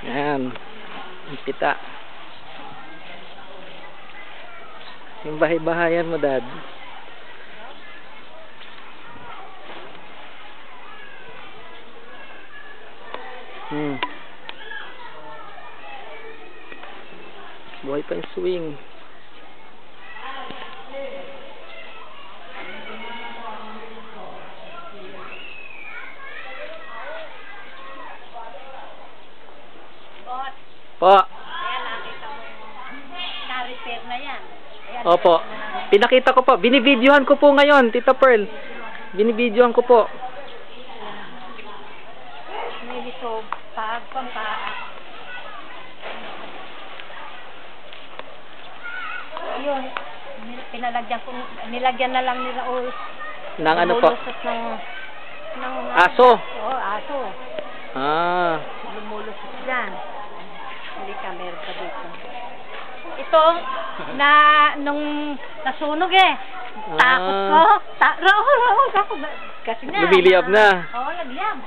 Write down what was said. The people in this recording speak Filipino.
Yan. Ang pita. Yung bahay-bahayan mo, Dad. Buhay pa yung swing. Po. Ayan, nakita mo yung na-repair na yan. Ayan, Opo. Pinakita ko po. Binibidyohan ko po ngayon, Tita Pearl. Binibidyohan ko po. May ito, yun, nilagyan na lang nila o Nang ano po? ng Aso. Oo, aso. Ah. Lumulusot dyan. Hindi ka, meron pa dito. Ito, nung nasunog takot ko. Kasi na. Lumiliyab na. Oo, nagliyab.